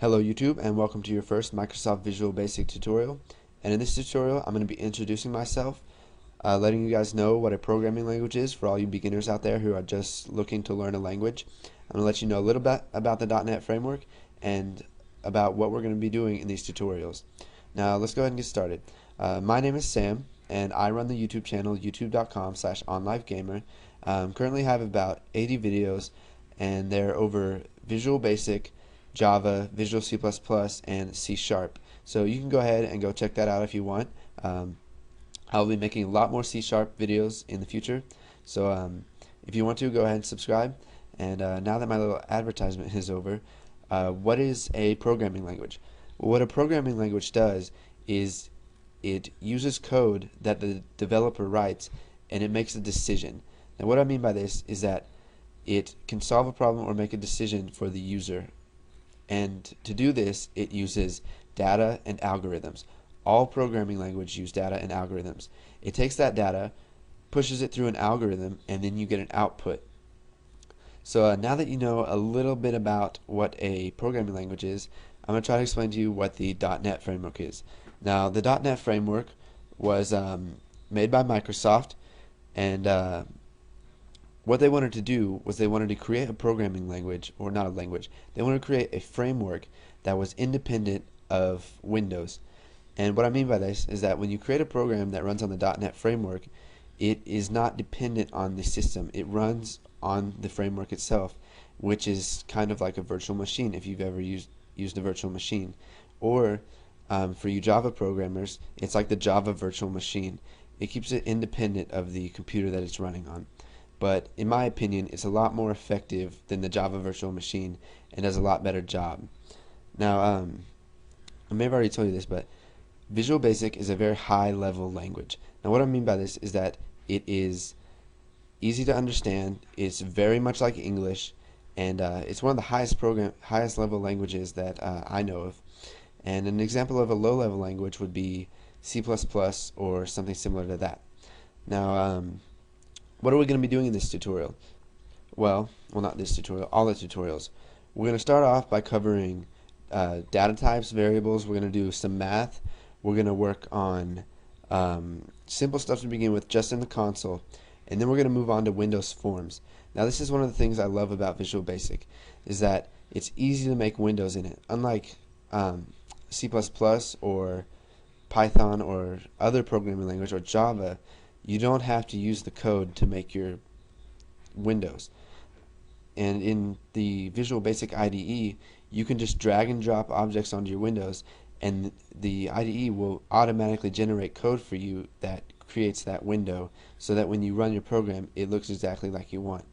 Hello YouTube, and welcome to your first Microsoft Visual Basic tutorial. And in this tutorial I'm going to be introducing myself, letting you guys know what a programming language is for all you beginners out there who are just looking to learn a language. I'm going to let you know a little bit about the .NET framework and about what we're going to be doing in these tutorials. Now let's go ahead and get started. My name is Sam, and I run the YouTube channel youtube.com/onlivegamer. Currently have about 80 videos, and they're over Visual Basic, Java, Visual C++, and C Sharp. So you can go ahead and go check that out if you want. I'll be making a lot more C Sharp videos in the future. So if you want to, go ahead and subscribe. And now that my little advertisement is over, what is a programming language? Well, what a programming language does is it uses code that the developer writes, and it makes a decision. Now what I mean by this is that it can solve a problem or make a decision for the user. And to do this, it uses data and algorithms. All programming languages use data and algorithms. It takes that data, pushes it through an algorithm, and then you get an output. So now that you know a little bit about what a programming language is, I'm going to try to explain to you what the .NET framework is. Now, the .NET framework was made by Microsoft, and what they wanted to do was they wanted to create a programming language, or not a language, they wanted to create a framework that was independent of Windows. And what I mean by this is that when you create a program that runs on the .NET framework, it is not dependent on the system. It runs on the framework itself, which is kind of like a virtual machine if you've ever used a virtual machine. Or for you Java programmers, it's like the Java virtual machine. It keeps it independent of the computer that it's running on. But in my opinion, it's a lot more effective than the Java virtual machine and does a lot better job. Now, I may have already told you this, but Visual Basic is a very high level language. Now what I mean by this is that it is easy to understand, it's very much like English, and it's one of the highest level languages that I know of. And an example of a low level language would be C++ or something similar to that. Now, what are we going to be doing in this tutorial? Well, not this tutorial, all the tutorials. We're going to start off by covering data types, variables. We're going to do some math. We're going to work on simple stuff to begin with, just in the console. And then we're going to move on to Windows Forms. Now this is one of the things I love about Visual Basic, is that it's easy to make windows in it. Unlike C++ or Python or other programming language or Java, you don't have to use the code to make your windows. And in the Visual Basic IDE, you can just drag and drop objects onto your windows, and the IDE will automatically generate code for you that creates that window, so that when you run your program, it looks exactly like you want.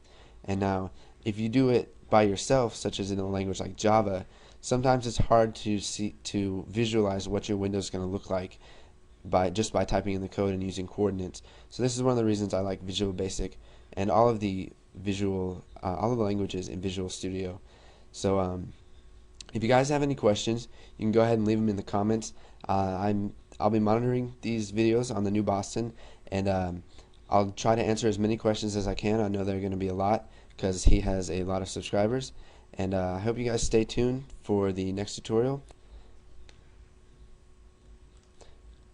And now, if you do it by yourself, such as in a language like Java, sometimes it's hard to visualize what your window is going to look like just by typing in the code and using coordinates. So this is one of the reasons I like Visual Basic and all of the languages in Visual Studio. So if you guys have any questions, you can go ahead and leave them in the comments. I'll be monitoring these videos on the new Boston, and I'll try to answer as many questions as I can. I know there are going to be a lot because he has a lot of subscribers, and I hope you guys stay tuned for the next tutorial.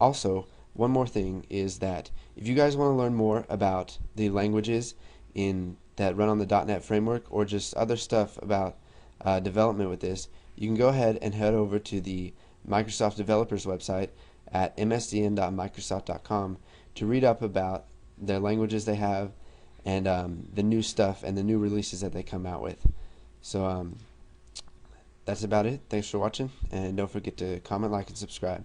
Also, one more thing is that if you guys want to learn more about the languages that run on the .NET framework, or just other stuff about development with this, you can go ahead and head over to the Microsoft Developers website at msdn.microsoft.com to read up about their languages they have, and the new stuff and the new releases that they come out with. So that's about it. Thanks for watching, and don't forget to comment, like, and subscribe.